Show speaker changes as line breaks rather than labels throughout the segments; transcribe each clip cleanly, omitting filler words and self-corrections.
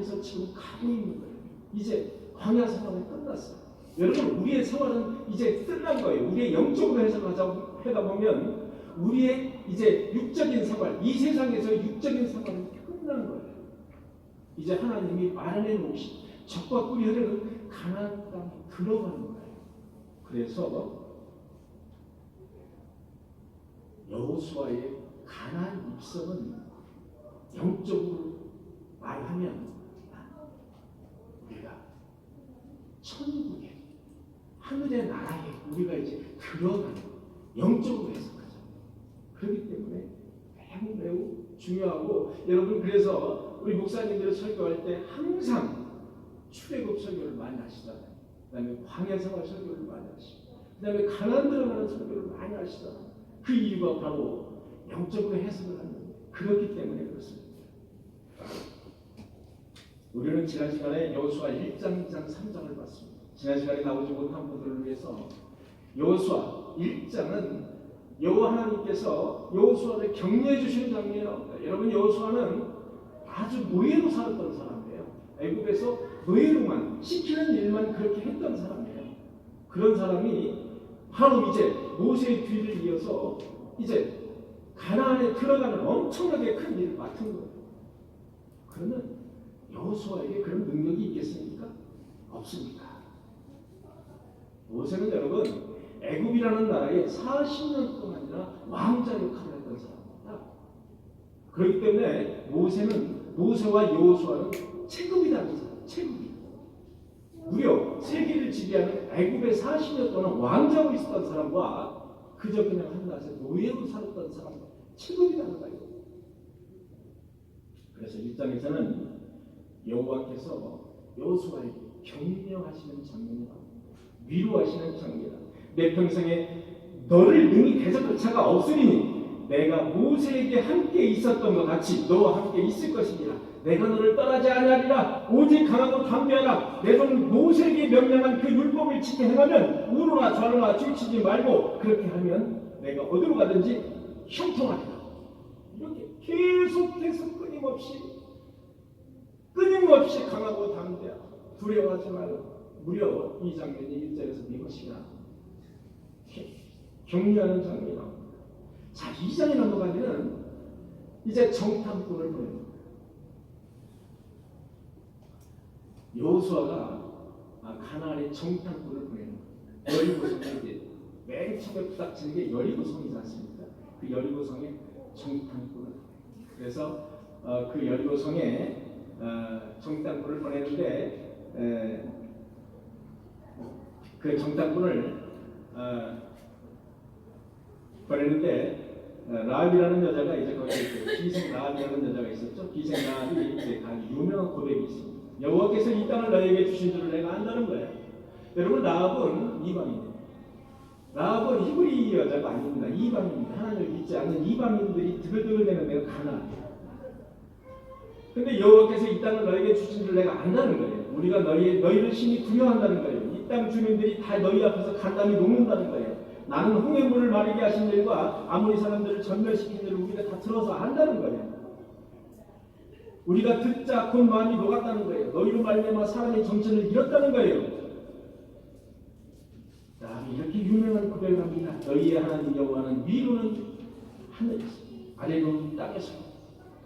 향해서 지금 가고 있는 거예요. 이제 광야 생활은 끝났어요. 여러분, 우리의 생활은 이제 끝난 거예요. 우리의 영적으로 해석하다 보면 우리의 이제 육적인 생활, 이 세상에서 육적인 생활은 끝난 거예요. 이제 하나님이 마련해 놓으신 적과 꿀이 흐르는 가나안 땅에 들어가는 거예요. 그래서 여호수아의 가나안 입성은 영적으로 말하면 우리가 천국에 하늘의 나라에 우리가 이제 들어가는 영적으로 해석하죠. 그렇기 때문에 매우 중요하고, 여러분, 그래서 우리 목사님들 설교할 때 항상 출애굽 설교를 많이 하시잖아요. 그 다음에 광야 생활 설교를 많이 하시고, 그 다음에 가나안 들어가는 설교를 많이 하시잖아요. 그 이유가 바로 영적으로 해석을 하는 거예요. 그렇기 때문에 그렇습니다. 우리는 지난 시간에 여호수아 1장, 2장, 3장을 봤습니다. 지난 시간에 나오지 못한 분들을 위해서 여호수아 1장은 여호와 하나님께서 여호수아를 격려해 주시는 장면이 나옵니다. 여러분, 여호수아는 아주 노예로 살았던 사람이에요. 애굽에서 노예로만 시키는 일만 그렇게 했던 사람이에요. 그런 사람이 바로 이제 모세의 뒤를 이어서 이제 가나안에 들어가는 엄청나게 큰 일을 맡은 거예요. 그러면 여호수아에게 그런 능력이 있겠습니까? 없습니다. 모세는 여러분, 애굽이라는 나라에 40년 동안이나 왕자 역할을 했던 사람입니다. 그렇기 때문에 모세와 여호수아는 체급이라는 사람, 체급이. 무려 세계를 지배하는 애굽에 40년 동안 왕자로 있었던 사람과 그저 그냥 한낮에 노예로 살았던 사람과 체급이라는 거예요. 그래서 1장에서는 여호와께서 여호수아에게 격려하시는 장면이 나옵니다. 위로하시는 장면이다. 내 평생에 너를 능히 대적할 자가 없으리니 내가 모세에게 함께 있었던 것 같이 너와 함께 있을 것이니라. 내가 너를 떠나지 아니하리라. 오직 강하고 담대하라. 내 종 모세에게 명령한 그 율법을 지켜 행하면 우로나 좌로나 뒤치지 말고 그렇게 하면 내가 어디로 가든지 형통하리라. 이렇게 계속해서 끊임없이 강하고 담대하고 두려워하지 말고, 무려 이 장면이 1절에서 4번씩이나 격려하는 장면이 나옵니다. 자, 2장에 넘어가면은 이제 정탐꾼을 보냅니다. 여호수아가 가나안에 정탐꾼을 보내는 거예요. 여리고성에 이제 맨 처음에 부닥치는 게 여리고성이지 않습니까? 그 여리고성에 정탐꾼을. 그래서 그 여리고성에 정탐꾼을 보내는데 그 정탐꾼을 보내는데 라합이라는 여자가 이제 거기 기생 라합이라는 여자가 있었죠. 기생 라합이 이제 아주 유명한 고백이 있습니다. 여호와께서 이 땅을 너에게 주신 줄을 내가 안다는 거예요. 여러분, 라합은 이방인이에요. 라합은 히브리 여자가 아닙니다. 이방인입니다. 하나님을 믿지 않는 이방인들이 드글드글대는 데가 가나안이에요. 근데 여호와께서 이 땅을 너에게 주신 줄 내가 안다는 거예요. 우리가 너희를 심히 두려워한다는 거예요. 이 땅 주민들이 다 너희 앞에서 간담이 녹는다는 거예요. 나는 홍해물을 마르게 하신 일과 아모리 사람들을 전멸시킨 일을 우리가 다 들어서 안다는 거예요. 우리가 듣자 곧 마음이 녹았다는 거예요. 너희로 말미암아 사람의 정체를 잃었다는 거예요. 라합이 이렇게 유명한 고백을 합니다. 너희의 하나님 여호와는 위로는 하늘에서, 아래로는 땅에서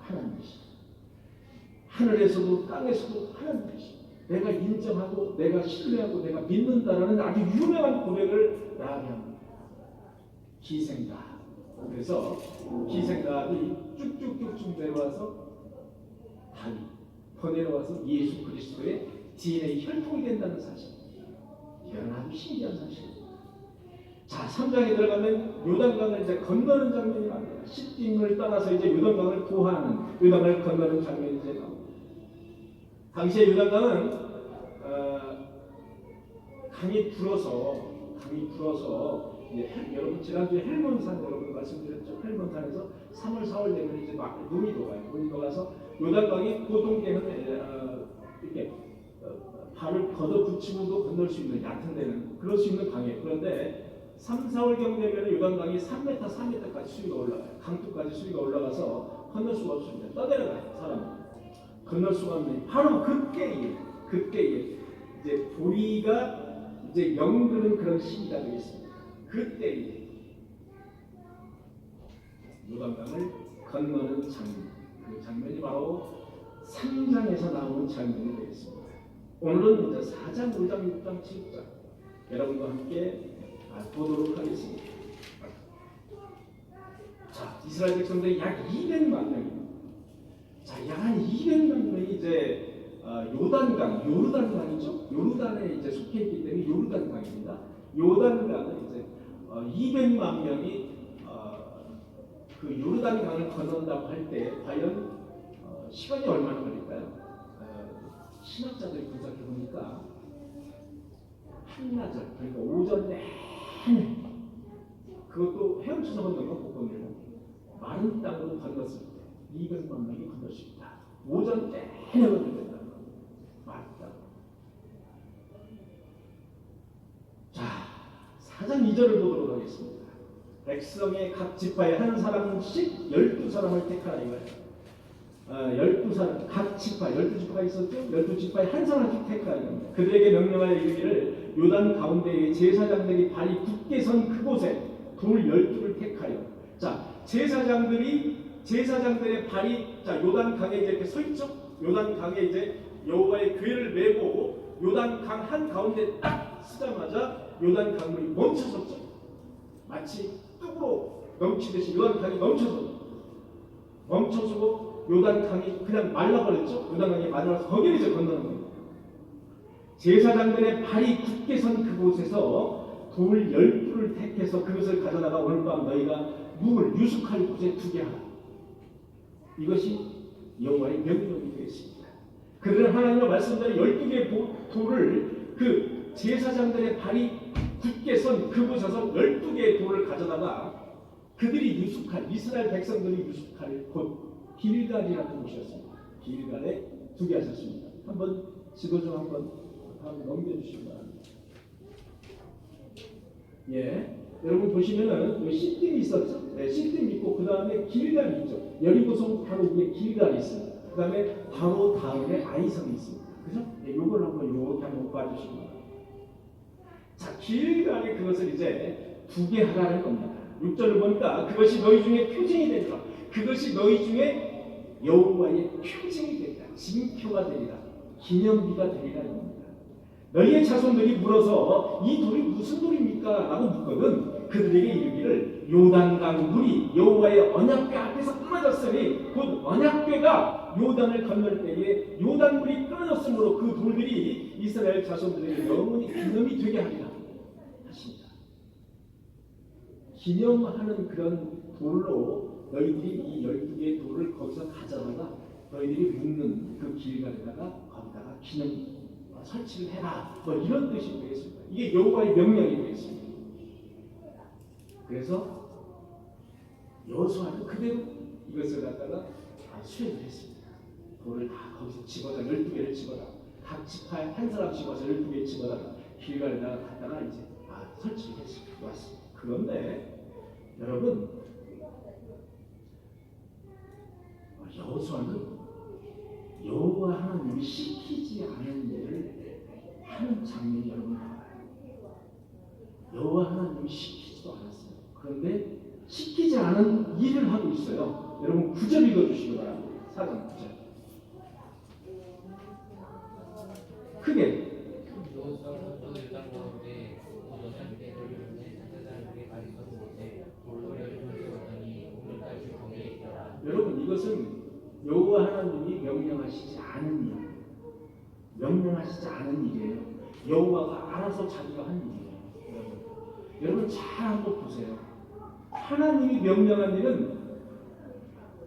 하나님이시다. 하늘에서도 땅에서도 하나님이시다. 내가 인정하고 내가 신뢰하고 내가 믿는다라는 아주 유명한 고백을 라합이 합니다. 기생가. 그래서 기생가이 쭉쭉쭉쭉 내려와서 다윗 더 내려와서 예수 그리스도의 DNA 혈통이 된다는 사실. 이건 아주 신기한 사실입니다. 자, 3장에 들어가면 요단강을 이제 건너는 장면이 나옵니다. 시딤을 떠나서 이제 요단강을 구하는, 요단강을 건너는 장면이 이제 나옵니다. 당시에 요단강은 강이 불어서 여러분 지난주에 헬몬산 여러분 말씀드렸죠. 헬몬산에서 3월 4월 되면 이제 막 눈이 녹아요. 눈이 녹아서 요단강이 보통 때는 이렇게 발을 걷어 붙이고도 건널 수 있는, 얕은 데는 그럴 수 있는 강이에요. 그런데 3, 4월경 되면 요단강이 3m, 4m까지 수위가 올라가요. 강둑까지 수위가 올라가서 건널 수가 없습니다. 떠내려가요, 사람은. 건널 수가 없네. 바로 그때에 이제 보리가 이제 영드는 그런 시기가 되겠습니다. 그때에 요단강을 건너는 장면, 그 장면이 바로 3장에서 나오는 장면이 되겠습니다. 오늘은 이제 4장, 5장, 6장, 7장 여러분과 함께 보도록 하겠습니다. 자, 이스라엘 백성들이 약 200만 명입니다. 자, 약 200만 명이 이제 요르단강이죠. 요르단에 이제 속해 있기 때문에 요르단강입니다. 요단강은 이제 200만 명이 그 요르단강을 건넌다고 할 때 과연 시간이 얼마나 걸릴까요? 신학자들이 분석해 보니까 한나절, 그러니까 오전 내내, 그것도 헤엄쳐서 건너는 거 못 건너고 마른 땅으로 건넜을 때 200만 명이 건널 수 있다. 오전 내내 건너야 된다는 거. 마른 땅. 자, 4장 2절을 보도록 하겠습니다. 백성의 각 지파에 한 사람씩 12사람을 택하라 이거예요. 12사람, 각 지파, 12지파가 있었죠? 12지파에 한 사람씩 택하라 이겁니다. 그들에게 명령하여 이르기를 요단 가운데에 제사장들이 발이 굳게 선 그곳에 돌 12를 택하여. 자, 제사장들의 발이, 자, 요단 강에 이렇게 서 있죠? 요단 강에 이제 여호와의 궤를 메고 요단 강 한 가운데 딱 쓰자마자 요단 강물이 멈춰섰죠. 마치 뚝으로 넘치듯이 요단 강이 멈춰서고 요단 강이 그냥 말라버렸죠. 요단 강이 말라서 거기를 이제 건너는 겁니다. 제사장들의 발이 굳게 선 그곳에서 돌 12를 택해서 그것을 가져다가 오늘 밤 너희가 묵을 유숙할 곳에 두게 하라. 이것이 여호와의 명령이 되겠습니다. 그들은 하나님의 말씀대로 12개의 돌을 그 제사장들의 발이 굳게 선 그곳에서 12개의 돌을 가져다가 그들이 유숙할, 이스라엘 백성들이 유숙할 곳 길갈이라는 곳이었습니다. 길갈에 두게 하셨습니다. 한번 지도 좀 한번 넘겨주시기 바랍니다. 예, 여러분 보시면은 시딤이 있었죠? 네, 시딤 있고 그 다음에 길갈이 있죠. 여리고성 바로 위에 길갈이 있습니다. 그 다음에 바로 다음에 아이성이 있습니다. 그죠? 네, 요걸 한번 이렇게 한번 봐주시기 바랍니다. 자, 길갈에 그것을 이제 두게 하라는 겁니다. 6절을 보니까 그것이 너희 중에 표징이 되리라. 그것이 너희 중에 여호와의 표징이 되리라. 징표가 되리라. 기념비가 되리라 입니다. 너희의 자손들이 물어서 이 돌이 무슨 돌입니까? 라고 묻거든 그들에게 이르기를 요단강 물이 여호와의 언약궤 앞에서 끊어졌으니 곧 언약궤가 요단을 건널 때에 요단물이 끊어졌으므로 그 돌들이 이스라엘 자손들에게 영원히 기념이 되게 하리라 하십니다. 기념하는 그런 돌로 너희들이 이 12개의 돌을 거기서 가져다가 너희들이 묵는 그 길갈에다가 거기다가 기념 설치를 해라. 뭐 이런 뜻이 되겠습니다. 이게 여호와의 명령이 되겠습니다. 그래서 여호수아는 그대로 이것을 갖다가 수행을 했습니다. 돌을 다 거기서 집어다 12개를 집어다 각 지파에 한 사람 집어서 12개 집어다 길갈에다가 갖다가 이제 설치를 했습니다. 왔습니다. 그런데 여러분 여호수아는 여호와 하나님이 시키지 않은 일을 하는 장면이 여러분 나와요. 여호와 하나님이 시키지도 않았어요. 그런데 시키지 않은 일을 하고 있어요. 여러분 9절 읽어주시기 바랍니다. 4장 9절. 크게 여러분 이것은 여호와 하나님이 명령하시지 않은 일, 명령하시지 않은 일이에요. 여호와가 알아서 자기가 한 일이에요. 여러분 잘 한번 보세요. 하나님이 명령한 일은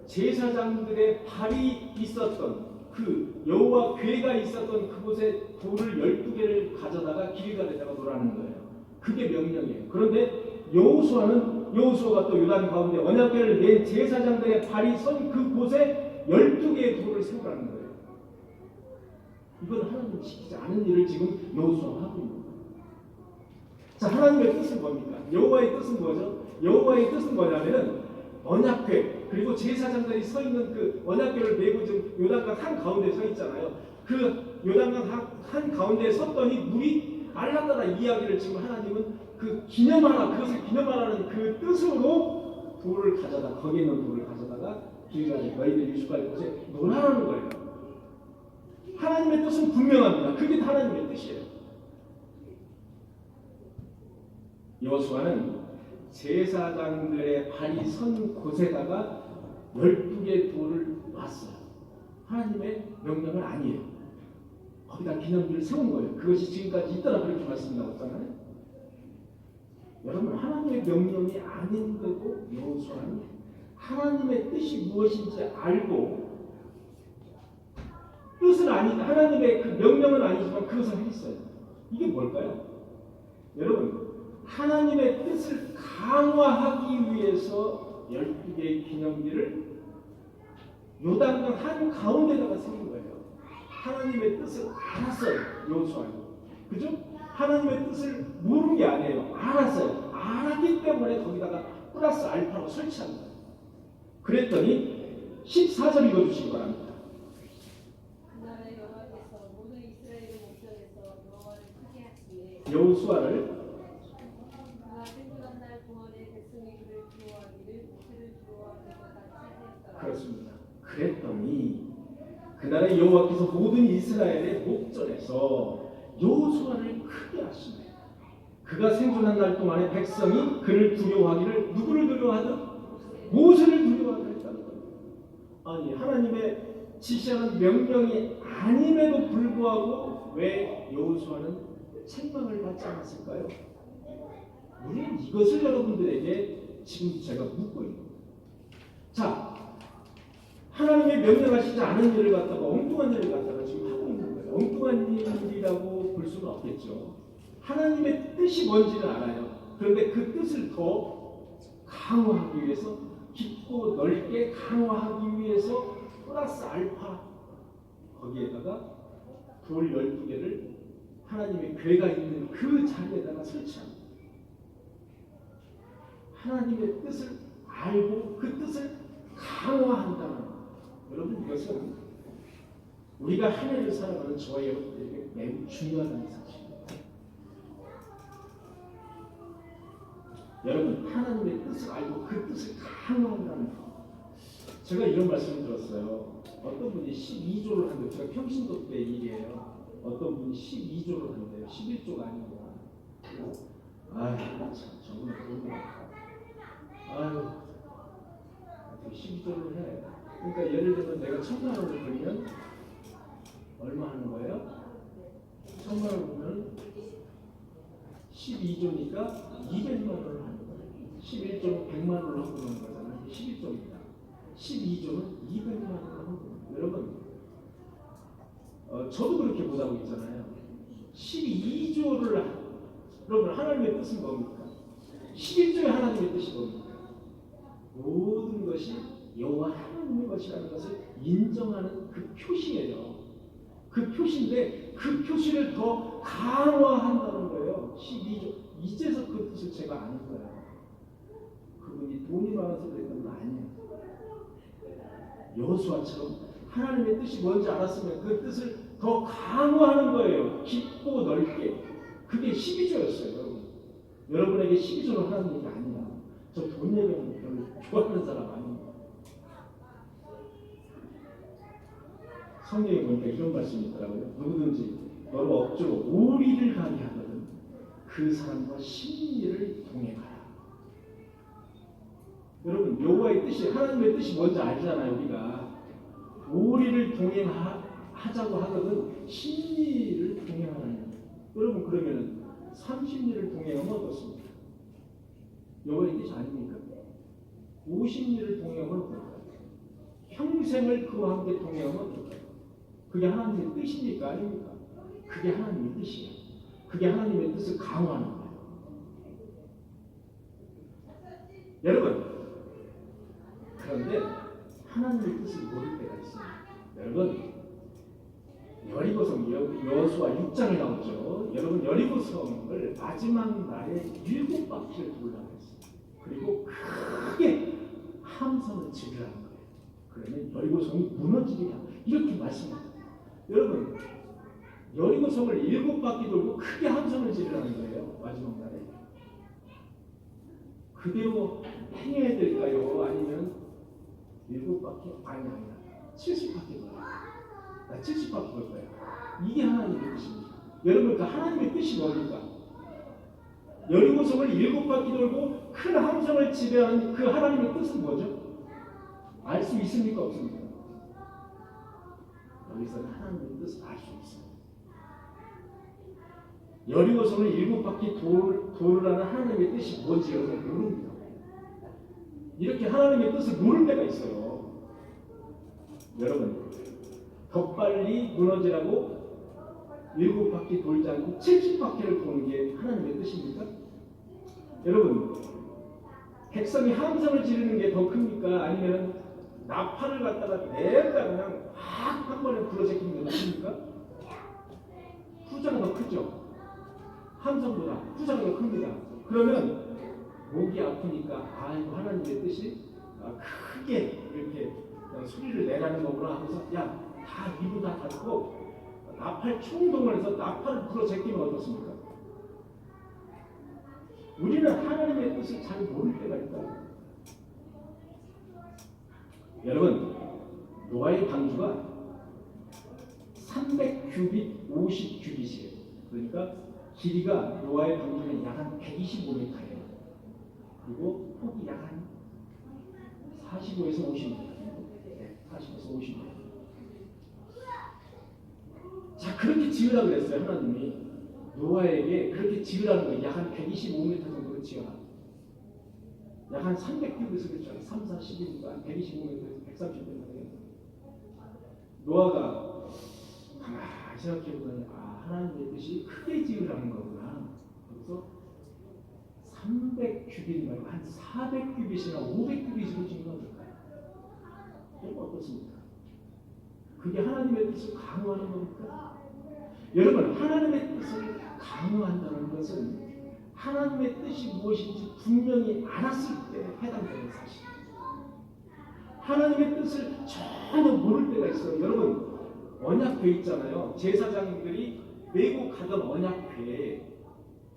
제사장들의 발이 있었던 그 여호와 궤가 있었던 그곳에 돌을 12개를 가져다가 길갈에다가 놓으라는 거예요. 그게 명령이에요. 그런데 여호수아가 또 요단 가운데 언약궤를 낸 제사장들의 발이 선 그곳에 12개의 돌을 세우라는 거예요. 이건 하나님이 시키지 않은 일을 지금 여호수아가 하고 있는 거예요. 자, 하나님의 뜻은 뭡니까? 여호와의 뜻은 뭐죠? 여호와의 뜻은 뭐냐면은 언약궤, 그리고 제사장들이 서 있는 그 언약궤를 메고 지금 요단강 한 가운데 서 있잖아요. 그 요단강 한 가운데 섰더니 물이 말랐다라 이야기를 지금 하나님은 그 그것을 기념하라는 그 뜻으로 돌을 가져다 거기에 있는 돌을 가져다가 길가에 너희들 유숙할 곳에 놓으라는 거예요. 하나님의 뜻은 분명합니다. 그게 하나님의 뜻이에요. 여호수아는 제사장들의 발이 선 곳에다가 12개의 돌을 놨어요. 하나님의 명령은 아니에요. 거기다 기념비를 세운 거예요. 그것이 지금까지 있더라 그렇게 말씀나왔잖아요. 여러분, 하나님의 명령이 아닌데도 여호수아는 하나님의 뜻이 무엇인지 알고 뜻은 하나님의 그 명령은 아니지만 그것을 했어요. 이게 뭘까요? 여러분, 하나님의 뜻을 강화하기 위해서 12개의 기념비를 요단강 한 가운데다가 세운 거예요. 하나님의 뜻을 알았어요. 여호수아는. 그죠? 하나님의 뜻을 모르는 게 아니에요. 알았어요. 알았기 때문에 거기다가 플러스 알파로 설치한 거예요. 그랬더니 14절 읽어주시기 바랍니다. 여호수아를 그렇습니다. 그랬더니 그날에 여호와께서 모든 이스라엘의 목전에서 여호수아를 크게 하시네. 그가 생존한 날 동안에 백성이 그를 두려워하기를 누구를 두려워하든 모세를 두려워하게 했다는 거예요. 아니, 하나님의 지시하는 명령이 아님에도 불구하고 왜 여호수아는 책망을 받지 않았을까요? 우리는 이것을 여러분들에게 지금 제가 묻고 있는 거예요. 자, 하나님의 명령하시지 않은 일을 갖다가 엉뚱한 일을 갖다가 지금 하고 있는 거예요. 엉뚱한 일이라고 볼 수는 없겠죠. 하나님의 뜻이 뭔지는 알아요. 그런데 그 뜻을 더 강화하기 위해서, 깊고 넓게 강화하기 위해서 플러스 알파 거기에다가 돌 12개를 하나님의 궤가 있는 그 자리에다가 설치합니다. 하나님의 뜻을 알고 그 뜻을 강화한다는 것. 여러분, 이것은 우리가 한 해를 살아가는 저와 여러분들에게 매우 중요하다는 사실입니다. 여러분, 하나님의 뜻을 알고 그 뜻을 강화한다는 것. 제가 이런 말씀을 들었어요. 어떤 분이 12조를 하는데, 제가 평신도 때 일이에요. 어떤 분이 12조를 하는데요. 11조가 아니고. 아유, 참, 저분은 그런 아유, 12조를 해. 그러니까 예를 들면 내가 1,000만 원을 벌면 얼마 하는 거예요? 1,000만 원 벌면 12조니까 200만 원을 하는 거예요. 11조는 100만 원을 하고 그러는 거잖아요. 11조입니다. 12조는 200만 원을 하고 그러는 거예요. 여러분, 저도 그렇게 못하고 있잖아요. 12조를 여러분, 하나님의 뜻은 뭡니까? 11조의 하나님의 뜻이 뭡니까? 모든 것이 여호와 하나님의 것이라는 것을 인정하는 그 표시예요. 그 표시인데 그 표시를 더 강화한다는 거예요. 12조. 이제서 그 뜻을 제가 아는 거예요. 그분이 돈이 많아서 그랬던 건 아니에요. 여호수아처럼 하나님의 뜻이 뭔지 알았으면 그 뜻을 더 강화하는 거예요. 깊고 넓게. 그게 12조였어요. 여러분. 여러분에게 12조를 하는 얘기 아니야. 저 돈 얘기하는 별로 좋아하는 사람 아닙니다. 성경에 보니까 이런 말씀이 있더라고요. 누구든지 너를 억지로 오리를 가게 하거든 그 사람과 심리를 동행하라. 여러분, 여호와의 뜻이, 하나님의 뜻이 뭔지 알잖아요. 우리가 오리를 동행하자고 하거든 심리를 동행하라는 거예요. 여러분, 그러면은 30리를 동행하면 어떻습니까? 여호와의 뜻이 아닙니까? 50리를 동행하면 어떨까요? 평생을 그와 함께 동행하면 어떨까요? 그게 하나님의 뜻입니까? 아닙니까? 그게 하나님의 뜻이에요. 그게 하나님의 뜻을 강화하는 거예요. 여러분, 그런데 하나님의 뜻을 모를 때가 있어요. 여러분, 여리고성 여호수아 6장에 나오죠. 여러분, 여리고성을 마지막 날에 7바퀴를 돌라고 했어요. 그리고 크게 함성을 지르라는 거예요. 그러면 여리고성이 무너지리라 이렇게 말씀합니다. 여러분 여리고성을 7바퀴 돌고 크게 함성을 지르라는 거예요. 마지막 날에. 그대로 행해야 될까요? 아니면 7바퀴? 아니야 70바퀴 돌아요. 나 70바퀴 돌 거야. 이게 하나님의 뜻입니다. 여러분 그 하나님의 뜻이 뭡니까? 여리고성을 7바퀴 돌고 큰 함성을 지배하는 그 하나님의 뜻은 뭐죠? 알 수 있습니까? 없습니까? 여기서는 하나님의 뜻을 알 수 없어요. 여리고성을 7바퀴 도르라는 하나님의 뜻이 뭔지 여러분 모릅니다. 이렇게 하나님의 뜻을 모를 때가 있어요. 여러분 더 빨리 무너지라고 7바퀴 돌지 않고 70바퀴를 도는 게 하나님의 뜻입니까? 여러분 백성이 함성을 지르는 게 더 큽니까? 아니면 나팔을 갖다가 내가 그냥 확 한 번에 불어제끼는 게 더 큽니까? 후자가 더 크죠. 함성보다 후자가 더 큽니다. 그러면 목이 아프니까 아이고 하나님의 뜻이 크게 이렇게 소리를 내라는 거구나 하면서 야 다 입을 다 닫고 나팔 충동을 해서 나팔을 불어제끼면 어떻습니까? 우리는 하나님의 뜻을 잘 모를 때가 있다. 여러분 노아의 방주가 300규빗 50규빗이에요. 그러니까 길이가 노아의 방주는 약 한 125m예요. 그리고 폭이 약 한 45에서 50m. 40에서 50m. 자 그렇게 지으라고 그랬어요. 하나님이 노아에게 그렇게 지으라는 거예요. 약 한 125m 정도로 지어라. 약 한 300규빗을 했잖아요. 3, 4, 12니까 125m에서 130m. 노아가 가만히 생각해보더니 하나님의 뜻이 크게 지으라는 거구나. 그래서 300규빗 말고 한 400규빗이나 500규빗으로 지으면 어떨까요? 그럼 어떻습니까? 그게 하나님의 뜻을 강요하는 겁니까? 여러분 하나님의 뜻을 강요한다는 것은 하나님의 뜻이 무엇인지 분명히 알았을 때 해당되는 사실입니다. 하나님의 뜻을 전혀 모를 때가 있어요. 여러분 언약궤 있잖아요. 제사장들이 메고 가던 언약궤.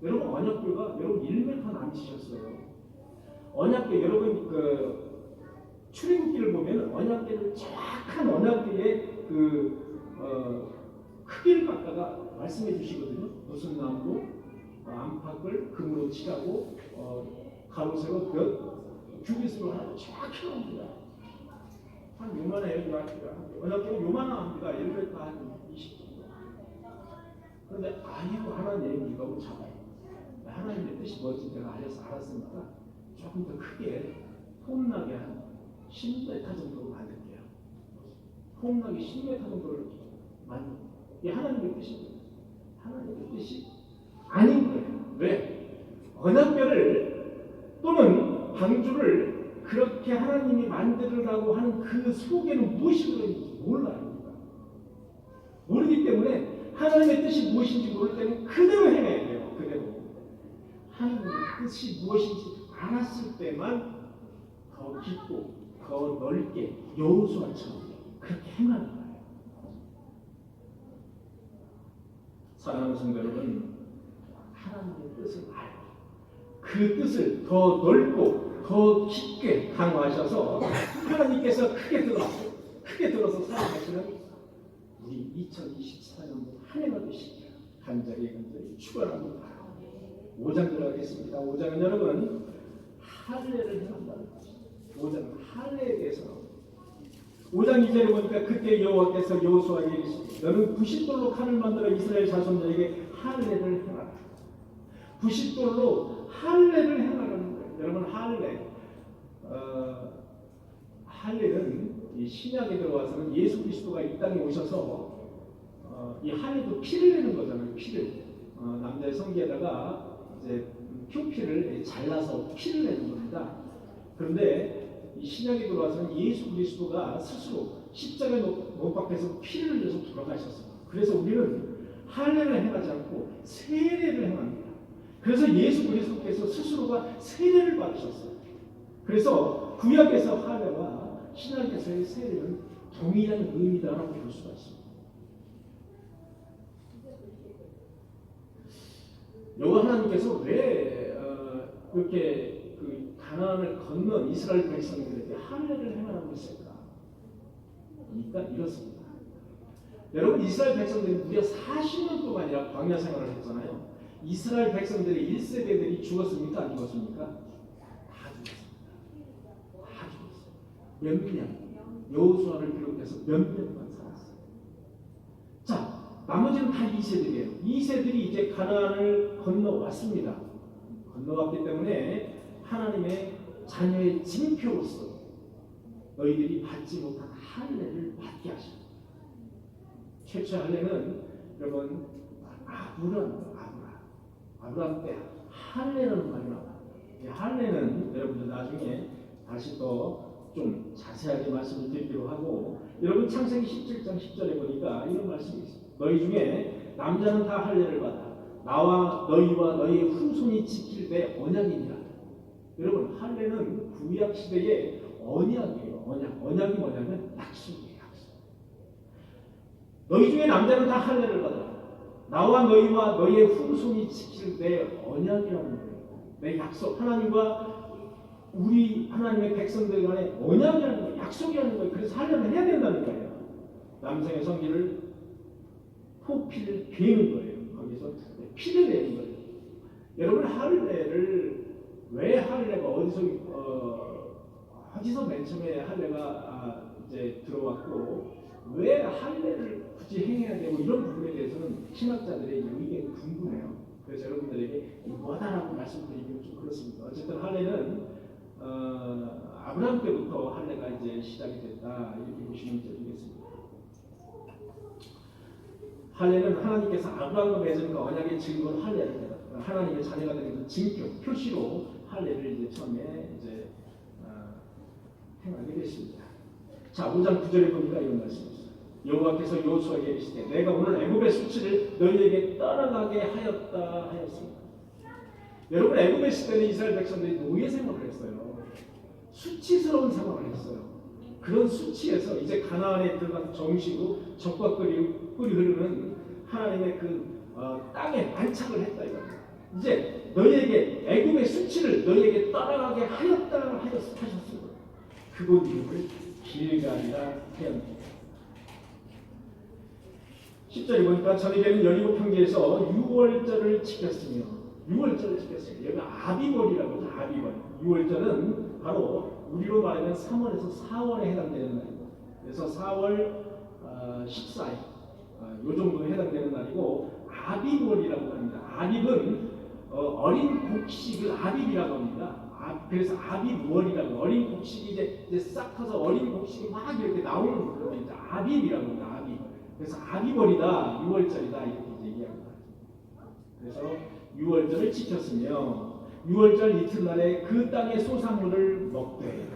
여러분 언약궤가 여러분 1m 남치셨어요. 언약궤 여러분 그 출애굽기를 보면 언약궤를 정확한 언약궤의 크기를 갖다가 말씀해 주시거든요. 무슨 나무로 안팎을 금으로 칠하고 가로 세로 몇 규빗으로 하고 정확히 나옵니다. 한 요만해요. 언약궤는 요만합니다. 1m 한 20 정도. 그런데 아니고 하나님 너무 작아요. 하나님의 뜻이 뭔지 내가 알았으니까 조금 더 크게 폼나게 한 10m 정도로 만들게요. 폼나게 10m 정도를 만들게요. 이게 하나님의 뜻입니다. 하나님의 뜻이 아닌 거예요. 왜? 언약궤를 또는 방주를 그렇게 하나님이 만들으라고 하는 그 속에는 무엇이 들어있는지 몰라요. 모르기 때문에 하나님의 뜻이 무엇인지 모를 때는 그대로 행해야 돼요. 그대로. 하나님의 뜻이 무엇인지 알았을 때만 더 깊고 더 넓게 여호수아처럼 그렇게 행하는 거예요. 사랑하는 성도 여러분, 하나님의 뜻을 알고 그 뜻을 더 넓고 더 깊게 강화하셔서 하나님께서 크게 들어서 살아가시는 우리 2024년도 한 해가 되시기를 간절히 축원합니다. 5장 들어가겠습니다. 5장은 여러분 할례를 행한다는 거죠. 5장은 할례에 대해서 나옵니다. 5장 2절에 보니까 그때 여호와께서 여호수아에게 이르시되 너는 부싯돌로 칼을 만들어 이스라엘 자손들에게 할례를 행하라. 부싯돌로 할례를 행하라는 거예요. 여러분 할례는 이 신약에 들어와서는 예수 그리스도가 이 땅에 오셔서 이 할례도 피를 내는 거잖아요. 피를 남자의 성기에다가 이제 표피를 잘라서 피를 내는 겁니다. 그런데 이 신약에 들어와서는 예수 그리스도가 스스로 십자가에 못 박혀서 피를 흘려서 돌아가셨어요. 그래서 우리는 할례를 행하지 않고 세례를 행합니다. 그래서 예수 그리스도께서 스스로가 세례를 받으셨어요. 그래서 구약에서 할례와 신약에서의 세례는 동일한 의미다라고 볼 수가 있습니다. 여호와 하나님께서 왜 그렇게 그 가나안을 건넌 이스라엘 백성들에게 할례를 행하라고 했을까? 그러니까 이렇습니다. 여러분, 이스라엘 백성들이 무려 40년 동안이나 광야 생활을 했잖아요. 이스라엘 백성들의 1세대들이 죽었습니까? 안 죽었습니까? 다 죽었습니다. 다 죽었어요. 몇 년? 여호수아를 비롯해서 몇 년만 살았어요. 자, 나머지는 다 2세들이에요. 2세들이 이제 가나안을 건너왔습니다. 건너왔기 때문에 하나님의 자녀의 징표로서 너희들이 받지 못한 할례를 받게 하십니다. 최초의 할례는 여러분 아브라함 때 할례라는 말이 나와요. 이 할례는 여러분들 나중에 다시 또 좀 자세하게 말씀을 드리기로 하고, 여러분 창세기 17장 10절에 보니까 이런 말씀이 있어요. 너희 중에 남자는 다 할례를 받아 나와 너희와 너희의 후손이 지킬 때 언약이니라. 여러분, 할례는 구약 시대의 언약이에요. 언약이 뭐냐면 약속이에요. 약속. 너희 중에 남자는 다 할례를 받아 나와 너희와 너희의 후손이 지킬 때 언약이라는 거예요. 내 약속, 하나님과 우리 하나님의 백성들 간에 언약이라는 거예요. 약속이라는 거예요. 그래서 할례를 해야 된다는 거예요. 남성의 성기를 포피를 베는 거예요. 거기서 피를 내는 거예요. 여러분, 할례를 왜 할례가 어디서 맨 처음에 할례가 이제 들어왔고 왜 할례를 굳이 행해야 되고 이런 부분에 대해서는 신학자들의 의견이 궁금해요. 그래서 여러분들에게 뭐다라고 말씀드리기는 좀 그렇습니다. 어쨌든 할례는 아브라함 때부터 할례가 이제 시작이 됐다 이렇게 보시면 되겠습니다. 할례는 하나님께서 아브라함과 맺은 그 언약의 증거로 할례를 하나님의 자녀가 되는 그 징표, 표시로 할례를 이제 처음에 이제 행하게 됐습니다. 자, 5장 9절에 보니까 이런 말씀이 있어요. 여호와께서 여호수아에게 이르시되 내가 오늘 애굽의 수치를 너희에게 떠나가게 하였다 하였습니다. 여러분, 애굽의 시대는 이스라엘 백성들이 노예 생활을 했어요. 수치스러운 생활을 했어요. 그런 수치에서 이제 가나안에 들어가서 정식으로 적과 꿀이 흐르는 하나님의 그 땅에 안착을 했다 이겁니다. 이제 너희에게 애굽의 수치를 너희에게 떠나가게 하였다 하셨습니다. 그곳 이름을 길갈이라 하였습니다. 10절에 보니까 저녁에는 여리고 평지에서 유월절을 지켰으며, 유월절을 지켰어요. 여기 아비월이라고 하죠. 아비월. 유월절은 바로 우리로 말하면 3월에서 4월에 해당되는 날입니다. 그래서 4월 14일 요 정도에 해당되는 날이고, 아비월이라고 합니다. 아비는 어린 곡식을 아비라고 합니다. 그래서 아비월이라고, 어린 곡식이 이제 싹 커서 어린 곡식이 막 이렇게 나오는 그런 이제 아비라고 합니다. 아비. 그래서 아비월이다, 6월절이다 이렇게 얘기합니다. 그래서 6월절을 지켰으며 6월절 이튿날에 그 땅의 소산물을 먹되,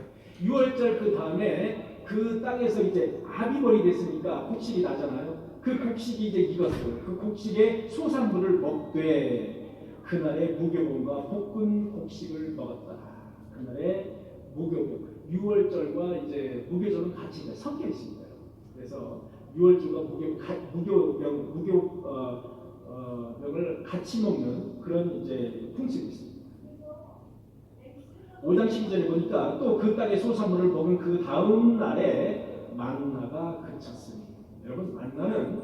6월절 그 다음에 그 땅에서 이제 아비월이 됐으니까 곡식이 나잖아요. 그 곡식이 이제 익었어요. 그 곡식의 소산물을 먹되 그날에 무교병과 볶은 곡식을 먹었다. 그날에 무교병, 6월절과 이제 무교절은 같이 섞여 있습니다. 그래서 6월절과 무교병을 같이 먹는 그런 이제 풍습이 있습니다. 5장 12절에 보니까 또 그 땅의 소산물을 먹은 그 다음 날에 만나가 그쳤으니, 여러분, 만나는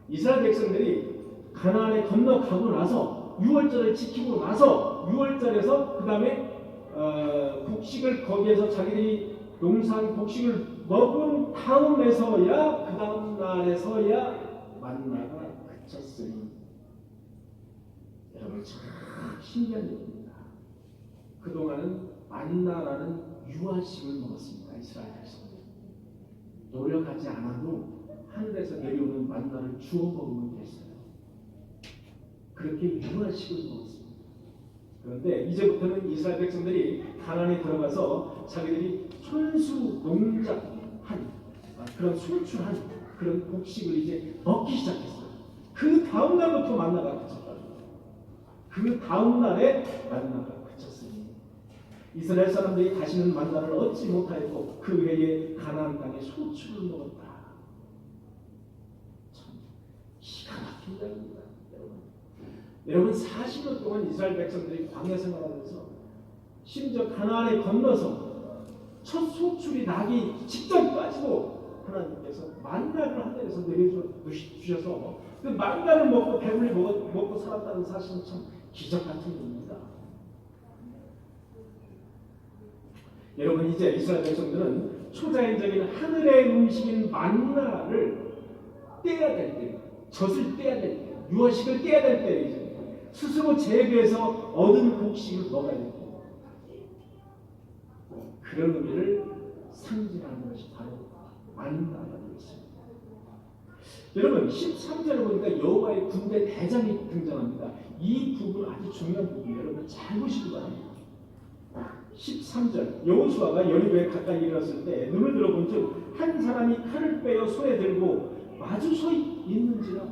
이스라엘 백성들이 가나안에 건너가고 나서 6월절을 지키고 나서 6월절에서 그 다음에 곡식을 거기에서 자기들이 농산 곡식을 먹은 다음에서야, 그 다음 날에서야 만나가 그쳤으니, 여러분 참 신기한 얘기입니다. 그동안은 만나라는 유아식을 먹었습니다. 이스라엘 백성들. 노력하지 않아도 하늘에서 내려오는 만나를 주워 먹으면 됐어요. 그렇게 유아식을 먹었습니다. 그런데 이제부터는 이스라엘 백성들이 가나안에 들어가서 자기들이 손수 농작한 그런 소출한 그런 곡식을 이제 먹기 시작했어요. 그 다음 날부터 만나가 그쳤다. 그 다음 날에 만나가 그쳤으니, 이스라엘 사람들이 다시는 만나를 얻지 못하였고 그 해에 가나안 땅에 소출을 먹었다. 참 기가 막힌 이야기입니다. 여러분 40년 동안 이스라엘 백성들이 광야 생활하면서 심지어 가나안에 건너서 첫 소출이 나기 직전까지도 하나님께서 만나를 하늘에서 내려주셔서 그 만나를 먹고 배불리 먹고 살았다는 사실은 참 기적 같은 일입니다. 여러분 이제 이스라엘 백성들은 초자연적인 하늘의 음식인 만나를 떼야 될 때, 젖을 떼야 될 때, 유아식을 떼야 될 때 이제 스스로 재배해서 얻은 곡식을 먹어야 될 때, 그런 의미를 상징하는 것이 바로 만나라는 것입니다. 여러분 13절에 보니까 여호와의 군대 대장이 등장합니다. 이 부분 아주 중요한 부분이에요. 여러분 잘 보시기 바랍니다. 13절 여호수아가 여리고에 가까이 이르렀을 때 눈을 들어본즉 한 사람이 칼을 빼어 손에 들고 마주 서 있는지라.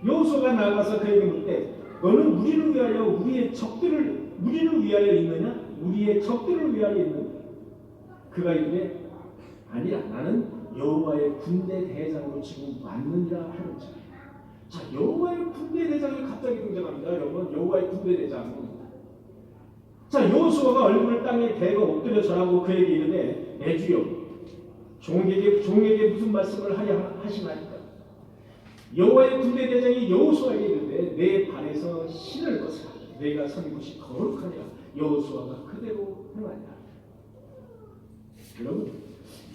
여호수아가 나가서 그에게 묻되 너는 우리를 위하여 우리의 적들을 있느냐? 우리의 적들을 위하여 있느냐? 그가 이르되 아니라 나는 여호와의 군대 대장으로 지금 왔느니라 하는지. 자, 여호와의 군대 대장이 갑자기 등장합니다. 여러분 여호와의 군대 대장. 자, 여호수아가 얼굴을 땅에 대고 엎드려 절하고 그에게 이르되 내 주여 종에게 무슨 말씀을 하려 하시나이까. 여호와의 군대 대장이 여호수아에게 이르되 내 발에서 신을 벗으라. 내가 선 곳이 거룩하니라. 여호수아가 그대로 행하니라. 여러분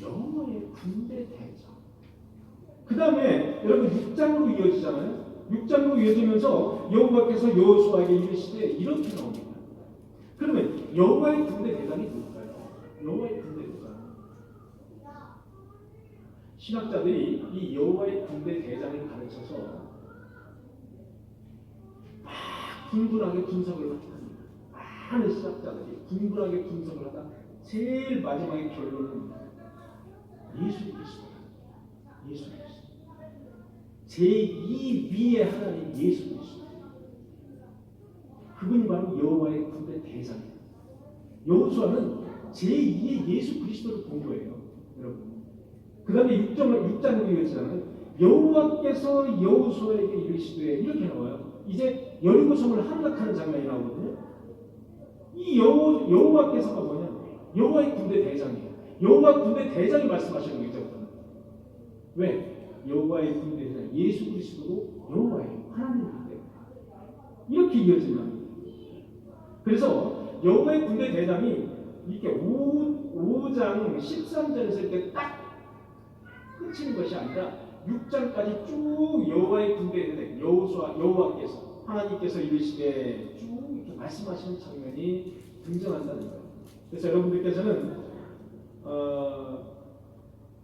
여호와의 군대 대장. 그 다음에 여러분 6장으로 이어지잖아요. 6장으로 이어지면서 여호와께서 여호수아에게 이르시되 이렇게 나옵니다. 그러면 여호와의 군대 대장이 누굴까요? 여호와의 군대 대장. 신학자들이 이 여호와의 군대 대장을 가르쳐서 막 분분하게 분석을 합니다. 많은 신학자들이 분분하게 분석을 하다 제일 마지막에 결론은 예수 그리스도. 예수 그리스도. 제2위의 하나님 예수 그리스도. 그분이 바로 여호와의 군대 대장이에요. 여호수아는 제2의 예수 그리스도를 본 거예요. 여러분. 그 다음에 6장으로 이어지잖아요. 여호와께서 여호수아에게 이르시되 이렇게 나와요. 이제 여리고성을 함락하는 장면이 나오거든요. 이 여호와께서가 뭐냐? 여호와의 군대 대장이에요. 여호와 군대 대장이 말씀하시는 거죠. 왜? 여호와의 군대 대장 예수 그리스도도 여호와예요. 하나님인데 이렇게 이어진다. 그래서 여호와의 군대 대장이 이렇게 5장 13절에서 이렇게 딱 끝인 것이 아니라 6장까지 쭉 여호와의 군대 대장 여호와께서 하나님께서 이르시되 쭉 이렇게 말씀하시는 장면이 등장한다는 거예요. 그래서 여러분들께서는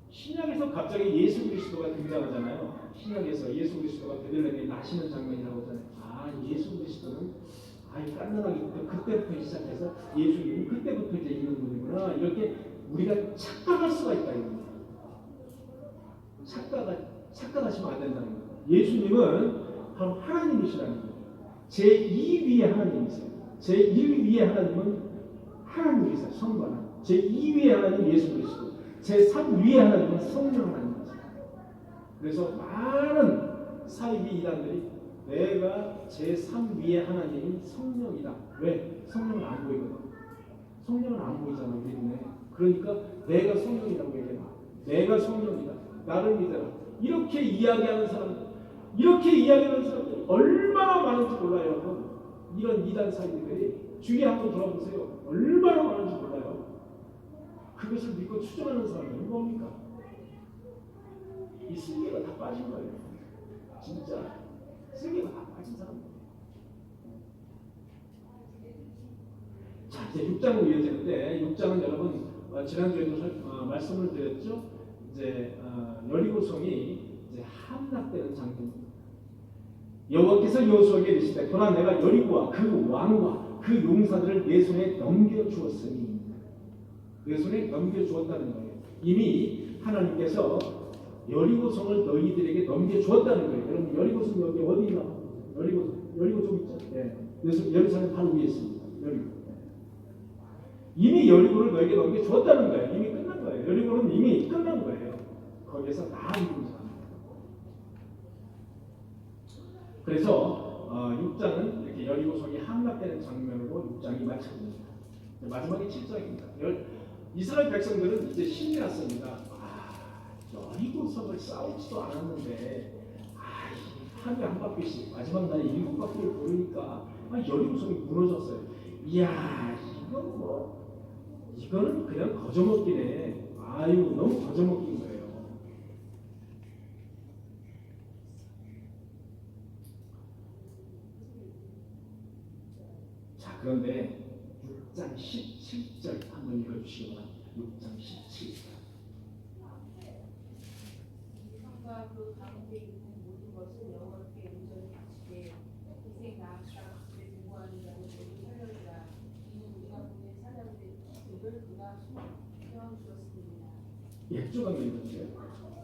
신약에서 갑자기 예수 그리스도가 등장하잖아요. 신약에서 예수 그리스도가 베들레헴에 나시는 장면이 나오잖아요. 아, 예수 그리스도는 깐난하게 그때부터 시작해서 예수님은 그때부터 이제 있는 분이구나. 이렇게 우리가 착각할 수가 있다. 착각하시면 안 된다는 거예요. 예수님은 바로 하나님이시라는 거예요. 제2위의 하나님이세요. 제1위의 하나님은 하나님이세요. 성부하나님. 제2위의 하나님 예수 그리스도. 제3위의 하나님은 성령 하나님이세요. 그래서 많은 사이비 이단들이 내가 제3위의 하나님인 성령이다. 왜? 성령은 안 보이거든. 성령은 안 보이잖아 우리 눈에. 그러니까 내가 성령이라고 얘기해. 내가 성령이다. 나를 믿어라. 이렇게 이야기하는 사람들 얼마나 많은지 몰라요. 여러분. 이런 이단 사이비들이 주위에 한번 돌아보세요. 얼마나 많은지 몰라요. 그것을 믿고 추종하는 사람들은 뭡니까? 이 승리가 다 빠진 거예요. 진짜 승리가 다 빠진 사람들. 자, 이제 6장으로 이어지는데 6장은 여러분 지난주에도 말씀을 드렸죠. 이제 여리고성이 이제 함락되는 장면입니다. 여호와께서 여호수아에게 이르시되 보라 내가 여리고와 그 왕과 그 용사들을 내 손에 넘겨주었으니 내 손에 넘겨주었다는 거예요. 이미 하나님께서 여리고성을 너희들에게 넘겨주었다는 거예요. 여러분 여리고성 여기 어디 있나? 여리고 좀 있죠. 네. 그래서 예루살렘 바로 위에 있습니다. 여리고. 이미 여리고를 너에게 넘겨 줬다는 거예요. 이미 끝난 거예요. 여리고는 이미 끝난 거예요. 거기에서 다 이루어져. 그래서 6장은 이렇게 여리고성이 함락되는 장면으로 6장이 마쳐집니다. 마지막에 7장입니다. 이스라엘 백성들은 이제 신이 났습니다. 여리고성을 싸우지도 않았는데 하루에 한 바퀴씩 마지막 날에 7바퀴를 돌으니까 여리고성이 무너졌어요. 이야, 이거는 그냥 거저먹기네. 너무 거저먹긴 거예요. 자, 그런데 6장 17절 한번 읽어주시기 바랍니다. 6장 17절.
성과 그 가운데 있는 모든 것을 여호와께 온전히 바치되 희생 나아가 그의 공부하는 자를 모두 살려주라. 이는 우리가 보낸 사람들의 득을 그가 세워주었습니다.
예, 쭉 한번 읽어주세요.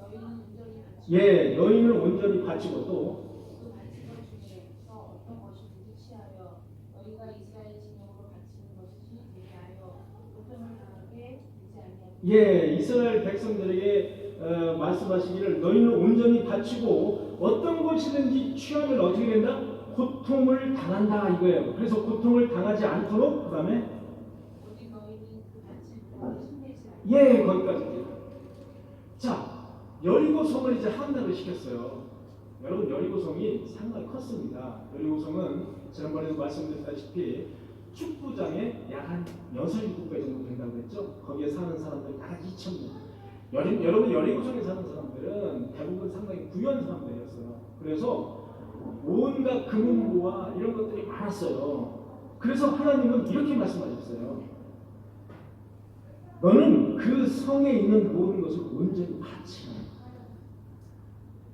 너희는 온전히 바치고
너희는 온전히 바치고 또
그 바친 것 중에서 어떤 것이든지 취하여 너희가 이스라엘 진영으로 바치는 것이 되게 하여 고통을 당하게 되지 아니하고
이스라엘 백성들에게 말씀하시기를 너희는 온전히 바치고 어떤 것이든지 취하면 어떻게 된다? 고통을 당한다 이거예요. 그래서 고통을 당하지 않도록 그 다음에
오직 너희는 그 바친 부분을 힘내지 않고
거기까지. 자, 여리고성을 이제 함락을 시켰어요. 여러분, 여리고성이 상당히 컸습니다. 여리고성은 지난번에도 말씀드렸다시피 축구장에 약 한 6, 7배 정도 된다고 했죠. 거기에 사는 사람들 다 2,000명. 여러분, 여리고성에 사는 사람들은 대부분 상당히 부유한 사람들이었어요. 그래서 온갖 금은보와 이런 것들이 많았어요. 그래서 하나님은 이렇게 말씀하셨어요. 너는 그 성에 있는 모든 것을 온전히 바치라.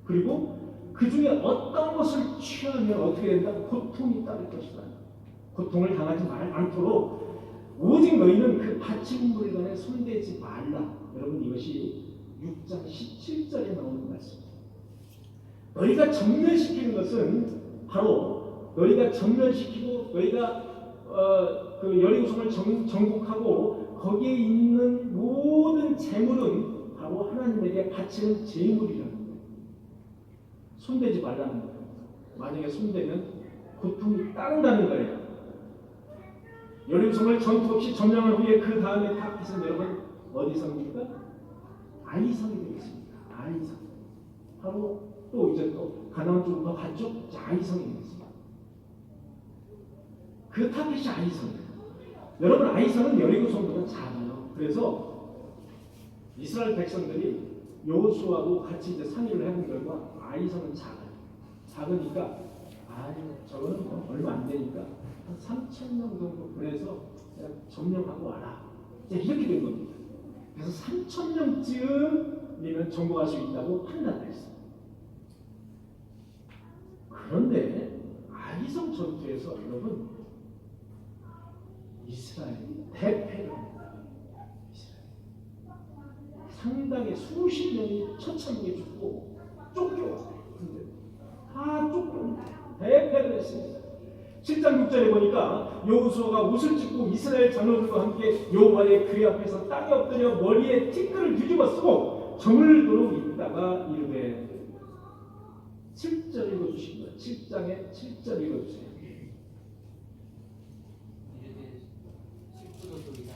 그리고 그 중에 어떤 것을 취하면 어떻게 된다? 고통이 따를 것이다. 고통을 당하지 않도록 오직 너희는 그 바친 물건에 손대지 말라. 여러분, 이것이 6장 17절에 나오는 말씀입니다. 너희가 전멸시키는 것은 바로 너희가 전멸시키고 너희가 그 여리고성을 정복하고 거기에 있는 모든 재물은 바로 하나님에게 바치는 제물이라는 거예요. 손대지 말라는 거예요. 만약에 손대면 고통이 따른다는 거예요. 여리고성을 전투 없이 점령한 후에 그 다음에 다윗은 여러분 어디 성입니까? 아이성이 되겠습니다. 아이성. 바로 또 이제 또 가나안 쪽으로 더 갔죠? 아이성이 되겠습니다. 그 타겟이 아이성이에요. 여러분, 아이성은 여리고성보다 작아요. 그래서 이스라엘 백성들이 여호수아하고 같이 이제 상의를 해본 결과 아이성은 작아요. 작으니까 저거는 얼마 안 되니까 한 3,000명 정도 보내서 점령하고 와라. 이렇게 된 겁니다. 그래서 3,000명쯤이면 정복할 수 있다고 판단을 했어요. 그런데 아이성 전투에서 여러분 이스라엘이 대패를 합니다. 상당히 수십 명이 처참하게 죽고 쫓겨왔어요. 다 쫓겨옵니다. 대패를 했습니다. 7장 6절에 보니까 여호수아가 옷을 찢고 이스라엘 장로들과 함께 여호와의 궤 앞에서 땅에 엎드려 머리에 티끌을 뒤집어 쓰고 저물도록 있다가 이르되 7절 읽어주시고요. 7장에 7절 읽어주세요.
이르되 십부도소이다.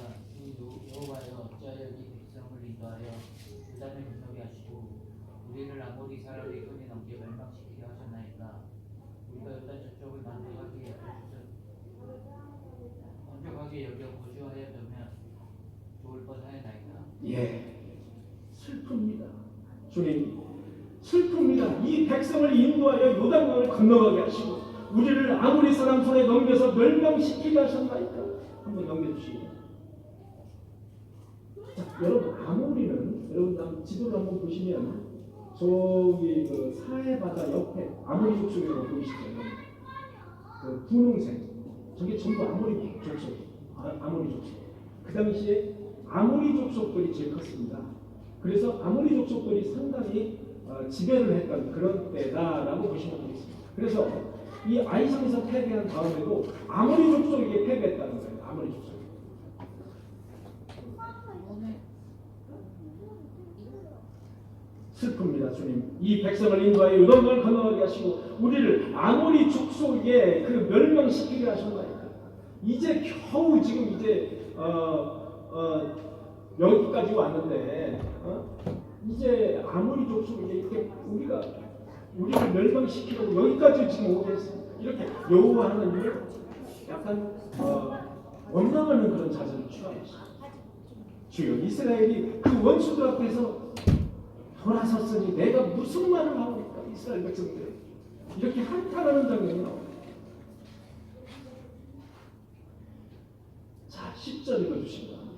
여호와여 어찌하여 이 백성을 인도하여 유다를 분노게 하시고 우리를 아모리 사람의 손에 넘겨 멸망시키게 하셨나이까. 우리가 요단 저쪽을 완벽하게 여겨 거주하였다면 좋을 뻔하였나이까.
슬픕니다. 주님, 슬픕니다. 이 백성을 인도하여 요단강을 건너가게 하시고 우리를 아모리 사람 손에 넘겨서 멸망시키게 하셨나이까. 한번 넘겨주시고. 자, 여러분, 아모리는 여러분 지도를 한번 보시면 저기 그 사해 바다 옆에 아모리 족속이라고 보이시죠? 그 분홍색 저게 전부 아모리 족속, 아모리 족속. 그 당시에 아모리 족속들이 제일 컸습니다. 그래서 아모리 족속들이 상당히 지배를 했던 그런 때다라고 보시면 되겠습니다. 그래서 이 아이성에서 패배한 다음에도 아모리 족속에게 패배했다는 거예요. 아모리 족속. 슬픕니다. 주님, 이 백성을 인도하여 요단강을 건너가게 하시고 우리를 아모리 족속에 그 멸망시키게 하셨나이까. 이제 겨우 지금 이제 여기까지 왔는데 이제 아모리 족속에 이렇게 우리를 멸망시키려고 여기까지 지금 오게 했습니다. 이렇게 여호와 하나님을 약간 원망하는 그런 자세를 취하였습니다. 주여, 이스라엘이 그 원수들 앞에서 돌아섰으니 내가 무슨 말을 하옵니까? 이스라엘 백성들 이렇게 한탄하는 장면이 나옵니다. 자, 10절 읽어주시기 바랍니다.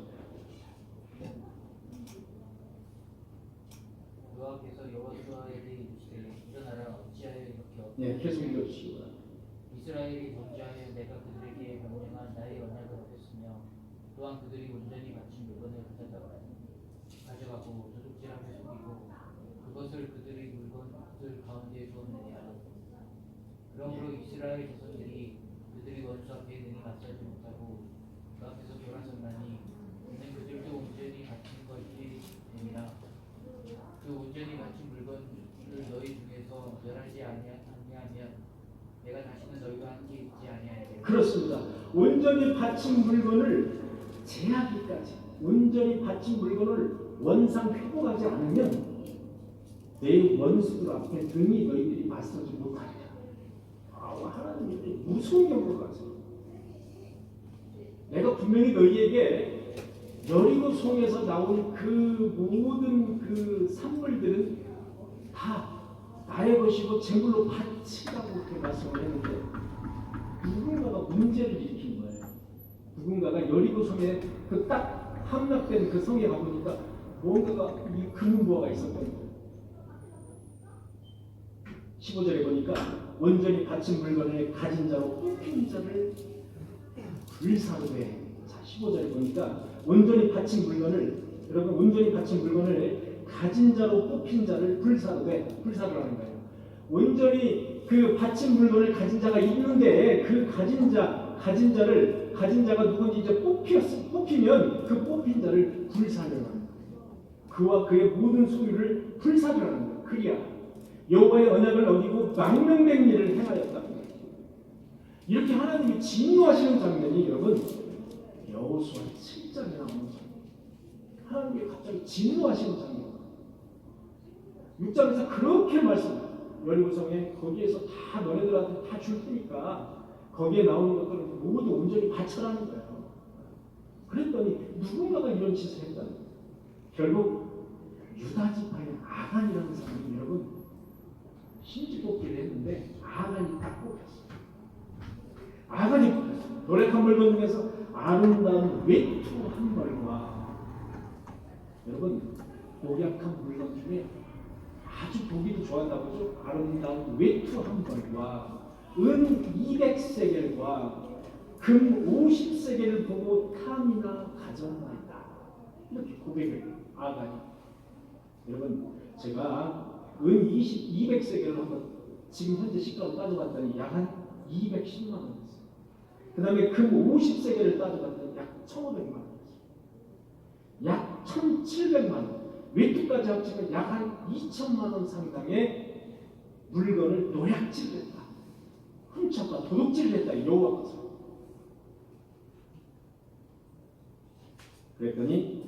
여호와께서 여호수아에게 이르시되 일어나라 어찌하여 이렇게 없
네, 계속 읽어주시기 바랍니다.
이스라엘이 범죄하여 내가 그들에게 명령한 나의 언약을 어겼으며 또한 그들이 온전히 바친 물건을 가져가고 도둑질하며 속이고 그것을 그들의 물건들 가운데 두었느니라. 그러므로 이스라엘 자손들이 그들이 원수 앞에 능히 맞서지 못하고 그 앞에서 돌아섰나니 이는 그들도 온전히 바친 것이 됨이라. 그 온전히 바친 물건을 너희 중에서 멸하지 아니하면 내가 다시는 너희와 함께 있지 아니하리라.
그렇습니다. 온전히 바친 물건을 제하기까지, 온전히 바친 물건을 원상 회복하지 않으면 내 원수들 앞에 등이 너희들이 맞서지 못하리라. 하나님이 무서운 경고를 하세요. 내가 분명히 너희에게 여리고 성에서 나온 그 모든 그 산물들은 다 나의 것이고 제물로 바치라고 그렇게 말씀을 했는데 누군가가 문제를 일으킨 거예요. 누군가가 여리고 성에 그 딱 함락된 그 성에 가보니까 뭔가가 이 금은보화가 있었던 거예요. 15절에 보니까 온전히 바친 물건을 가진 자로 뽑힌 자를 불사르되. 자, 15절에 보니까 온전히 바친 물건을, 여러분, 온전히 바친 물건을 가진 자로 뽑힌 자를 불사르되, 불사르라는 거예요. 온전히 그 바친 물건을 가진 자가 있는데 그 가진 자가 누군지 이제 뽑히면 그 뽑힌 자를 불사르라는 거예요. 그와 그의 모든 소유를 불사르라는 거예요. 그리야 여호와의 언약을 어기고 망명된 일을 행하였다. 이렇게 하나님이 진노하시는 장면이 여러분 여호수아 7장에 나오는 장면. 하나님이 갑자기 진노하시는 장면. 6장에서 그렇게 말씀해요. 여리고성에 거기에서 다 너네들한테 다 줄 테니까 거기에 나오는 것들을 모두 온전히 바쳐라는 거예요. 그랬더니 누군가가 이런 짓을 했다는 거예요. 결국 유다 지파의 아간이라는 사람이 여러분 심지 뽑기를 했는데 아간이 딱 뽑혔어요. 아간이 뽑혔어요. 노력한 물건 중에서 아름다운 외투 한 벌과 여러분 독약한 물건 중에 아주 보기도 좋았나 보죠. 아름다운 외투 한 벌과 은 200세겔과 금 50세겔을 보고 탐이나 가져나이다. 이렇게 고백을 아간이. 여러분 제가 은 200세겔을 한번 지금 현재 시가로 따져봤더니 약 한 210만 원이었어요. 그 다음에 금 50세겔을 따져봤더니 약 1,500만 원이었어요. 약 1,700만 원. 외투까지 합치면 약 한 2천만 원 상당의 물건을 노략질했다. 훔쳤다. 도둑질했다. 여호와께서. 그랬더니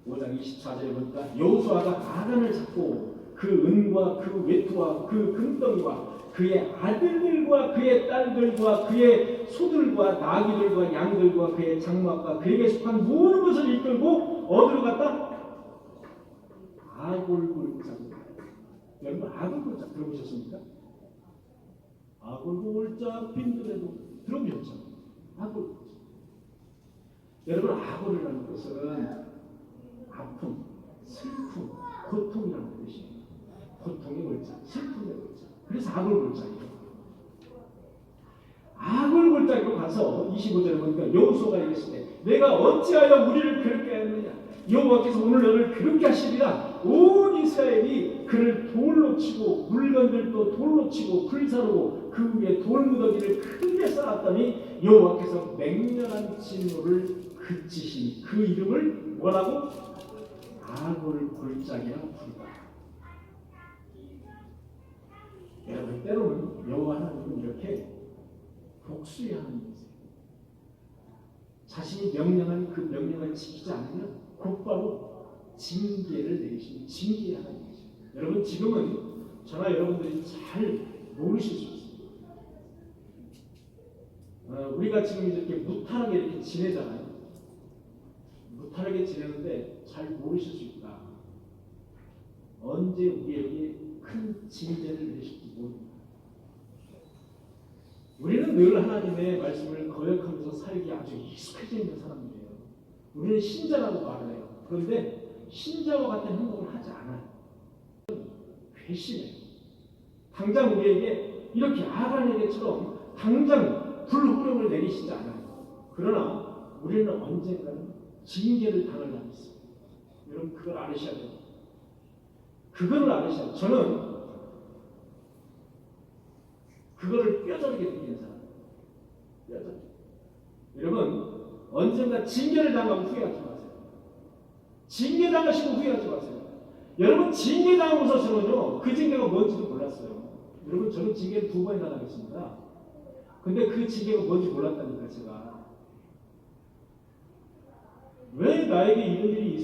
5장 24절에 보니까 여호수아가 아간을 잡고 그 은과 그 외투와 그 금덩이와 그의 아들들과 그의 딸들과 그의 소들과 나귀들과 양들과 그의 장막과 그에게 속한 모든 것을 이끌고 어디로 갔다? 아골골짜기로. 여러분 아골골짜 들어보셨습니까? 아골골짜 빈들에도 들어보셨죠? 아골골짜. 여러분 아골이라는 것은 아픔, 슬픔, 고통이라는 뜻이에요. 고통의 골짜, 슬픔의 골짜. 그래서 아골골짜기로. 아골골짜기로 가서 25절에 보니까 여호수아가 이르시되 내가 어찌하여 우리를 그렇게 하였느냐. 여호와께서 오늘 너를 그렇게 하시리라. 온 이스라엘이 그를 돌로 치고 물건들도 돌로 치고 불사르고 그 위에 돌무더기를 크게 쌓았더니 여호와께서 맹렬한 진노를 그치시니 그 이름을 뭐라고? 아골골짜기라고 부르다. 여러분 때로는 여호와 하나님은 이렇게 복수의 하나님이세요. 자신이 명령한 그 명령을 지키지 않으면 곧바로 징계를 내리시는 징계의 하나님이세요. 여러분 지금은 저나 여러분들이 잘 모르실 수 있습니다. 우리가 지금 이렇게 무탈하게 이렇게 지내잖아요. 무탈하게 지내는데 잘 모르실 수 있다. 언제 우리에게 큰 징계를 내리실지 모릅니다. 우리는 늘 하나님의 말씀을 거역하면서 살기 아주 익숙해져 있는 사람들이에요. 우리는 신자라고 말을 해요. 그런데 신자와 같은 행동을 하지 않아요. 괘씸해요. 당장 우리에게 이렇게 아간에게처럼 당장 불호령을 내리시지 않아요. 그러나 우리는 언젠가는 징계를 당할 날이 있어요. 여러분 그걸 알으셔야 돼요. 그거를 알으셔야 돼요. 저는 그거를 뼈저리게 느끼는 사람. 뼈저리. 여러분 언젠가 징계를 당하고 후회하지 마세요. 징계 당하시고 후회하지 마세요. 여러분 징계 당하고서 저는요 그 징계가 뭔지도 몰랐어요. 여러분 저는 징계를 2번이나 당했습니다. 근데 그 징계가 뭔지 몰랐다니까 제가. 왜 나에게 이런 일이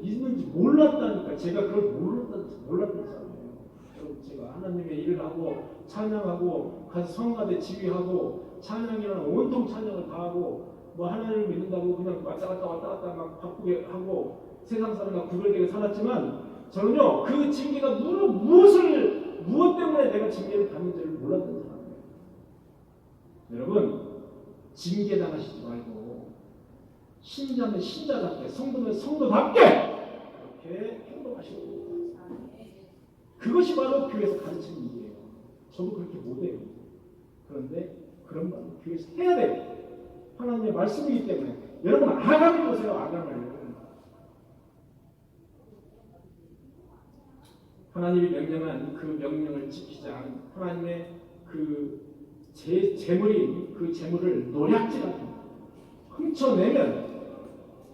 있는지 몰랐다니까. 제가 그걸 몰랐던 사람이에요. 여러분 제가 하나님의 일을 하고 찬양하고 가서 성가대 지휘하고 찬양이라는 온통 찬양을 다 하고 뭐 하나님을 믿는다고 그냥 왔다 갔다 막 바꾸게 하고 세상 사람과 구별되게 살았지만 저는요 그 징계가 무엇 때문에 내가 징계를 받는지를 몰랐던 사람이에요. 여러분 징계 당하시지 말고 신자는 신자답게 성도는 성도답게 이렇게 행동하시고 됩니다. 그것이 바로 교회에서 가르치는 일이에요. 저도 그렇게 못해요. 그런데 그런 말을 교회에서 해야 돼요. 하나님의 말씀이기 때문에. 여러분 아간을 보세요. 아간을. 하나님이 명령한 그 명령을 지키지 않은 하나님의 그 재물인 그 재물을 노략질하고 훔쳐내면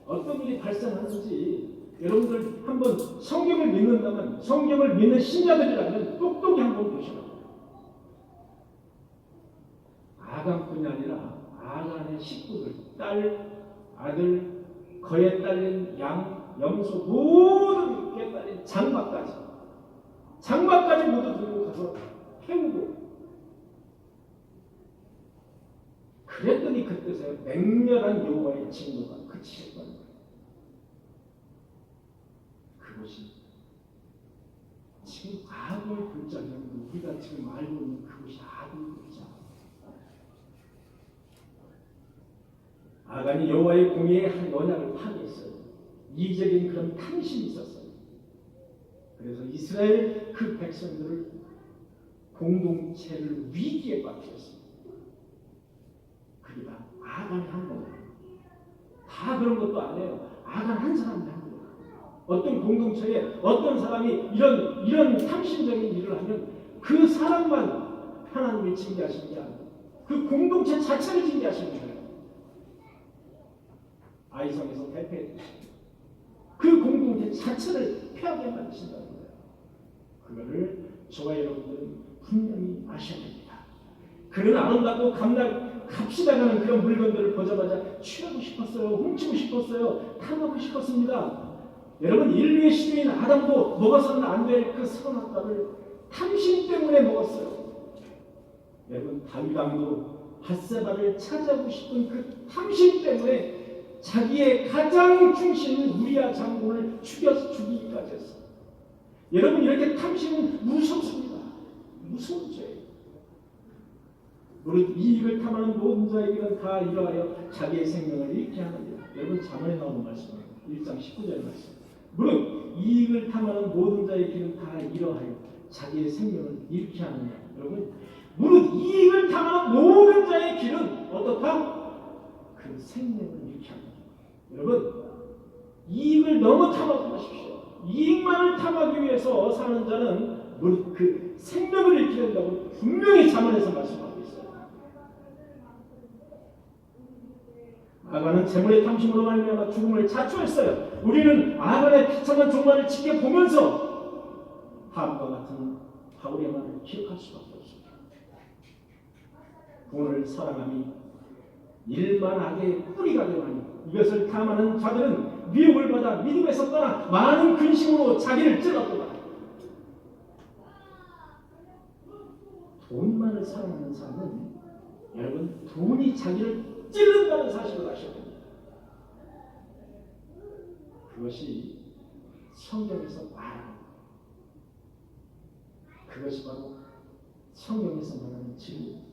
어떤 일이 발생하는지 여러분들 한번 성경을 믿는다면 성경을 믿는 신자들이라면 똑똑히 한번 보시라. 아간뿐이 아니라 아간의 식구들, 딸, 아들, 거에 딸린 양, 염소 모든 게 딸린 장막까지 모두 들고 가서 태우고 그랬더니 그때서야 맹렬한 여호와의 진노가 그치셨다는 거예요. 그것이 지금 악의 글자면 우리가 지금 알고 있는 그것이 악의 글자. 아간이 여호와의 공의의 한 언약을 파괴했어요. 이적인 그런 탐심이 있었어요. 그래서 이스라엘 그 백성들을 공동체를 위기에 빠뜨렸습니다. 그게 바로 아간이 한 거예요. 다 그런 것도 아니에요. 아간 한 사람이 한 거예요. 어떤 공동체에 어떤 사람이 이런 탐심적인 일을 하면 그 사람만 하나님이 징계하시는 게 아니에요. 그 공동체 자체를 징계하시는 거예요. 아이성에서 대패했듯이 그 공동체 자체를 폐하게 만드신다는 거예요. 그거를 저와 여러분들은 분명히 아셔야 됩니다. 그런 아름답고 값이다라는 그런 물건들을 보자마자 취하고 싶었어요. 훔치고 싶었어요. 탐하고 싶었습니다. 여러분 인류의 시대인 아담도 먹어서는 안 될 그 선한 떡을 탐심 때문에 먹었어요. 여러분 다윗 왕도 밧세바를 차지하고 싶은 그 탐심 때문에 자기의 가장 중심인 우리아 장군을 죽여서 죽이기까지 했어요. 여러분 이렇게 탐심은 무섭습니다. 무서운 죄예요. 무릇 이익을 탐하는 모든 자에게는 다 이러하여 자기의 생명을 잃게 하느니라. 여러분 잠언에 나오는 말씀이에요. 1장 19절 말씀. 무릇 이익을 탐하는 모든 자의 길은 다 이러하여 자기의 생명을 잃게 하느냐. 여러분 무릇 이익을 탐하는 모든 자의 길은 어떻다? 그 생명을 잃게 합니다. 여러분 이익을 너무 탐하지 마십시오. 이익만을 탐하기 위해서 사는 자는 무릇 그 생명을 잃게 된다고 분명히 잠언에서 말씀하고 있어요. 아간은 재물의 탐심으로 말미암아 죽음을 자초했어요. 우리는 아간의 비참한 종말을 지켜보면서 다음과 같은 바울의 말을 기억할 수밖에 없어요. 돈을 사랑함이 일만 악의 뿌리가 되나니 이것을 탐하는 자들은 미혹을 받아 믿음에서 떠나 많은 근심으로 자기를 찔렀도다. 돈만을 사랑하는 사람은 여러분 돈이 자기를 찔른다는 사실을 아셔야 됩니다. 그것이 성경에서 말하는 그것이 바로 성경에서 말하는 진리입니다.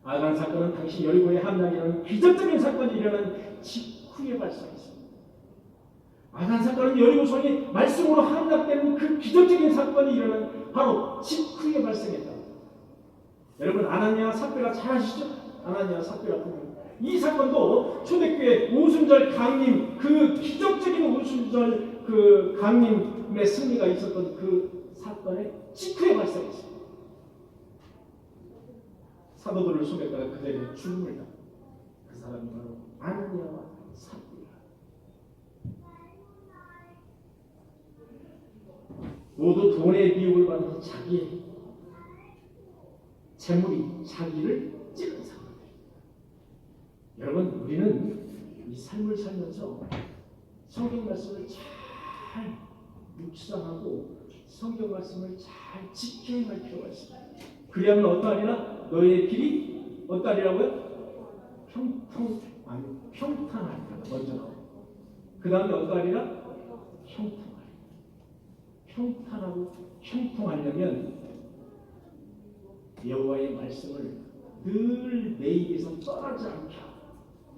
아간 사건은 당시 여리고의 함락이라는 기적적인 사건이 일어난 직후에 발생했습니다. 아간 사건은 여리고 성이 말씀으로 함락되는 그 기적적인 사건이 일어난 바로 직후에 발생했다. 여러분 아나니아 삽비라 잘 아시죠? 아나니아 삽비라 부분. 이 사건도 초대교회 오순절 강림 그 기적적인 오순절 그 강림의 승리가 있었던 그 사건의 직후에 발생했습니다. 사도들을 속였다가 그 자리에 죽음을 당한 그 사람이 바로 아나니아와 삽비라. 모두 돈의 미혹을 받는 자기의 재물이 자기를 찌른 사람들. 여러분 우리는 이 삶을 살면서 성경 말씀을 잘 묵상하고 성경 말씀을 잘 지켜야 할 필요가 있습니다. 그리하면 어떠하리라? 너의 길이 어떠하리라고요? 평탄하리라. 먼저 나오고 그 다음에 어떠하리라? 평탄하고 형통하려면 여호와의 말씀을 늘 내 입에서 떠나지 않게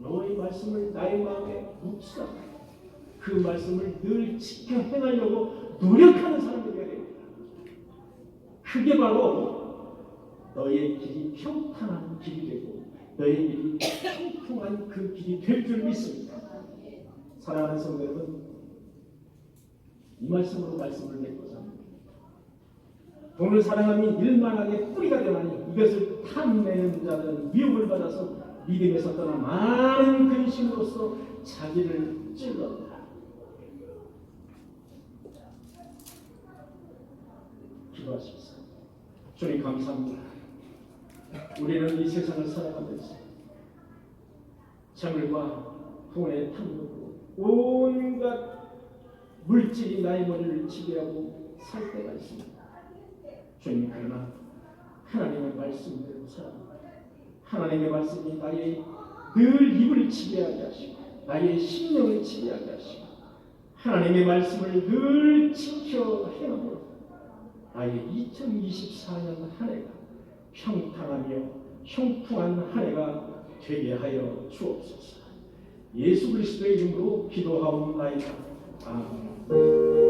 여호와의 말씀을 나의 마음에 묵상하고 그 말씀을 늘 지켜 행하려고 노력하는 사람이 되어야 됩니다. 그게 바로 너의 길이 평탄한 길이 되고 너의 길이 형통한 그 길이 될 줄 믿습니다. 사랑하는 성도 여러분, 이 말씀으로 말씀을 맺고 삽니다. 돈을 사랑함이 일만하게 뿌리가 되나니 이것을 탐내는 자들은 미혹을 받아서 믿음에서 떠나 많은 근심으로써 자기를 찔렀다. 기도하십시오. 주님 감사합니다. 우리는 이 세상을 살아가면서 재물과 돈의 탐욕으로 온갖 물질이 나의 머리를 지배하고 살 때가 있습니다. 주님 그러나 하나님의 말씀대로 살아갑니다. 하나님의 말씀이 나의 늘 입을 지배하게 하시고 나의 심령을 지배하게 하시고 하나님의 말씀을 늘 지켜 행함으로 나의 2024년 한 해가 평탄하며 형통한 한 해가 되게 하여 주옵소서. 예수 그리스도의 이름으로 기도하옵나이다. 아멘.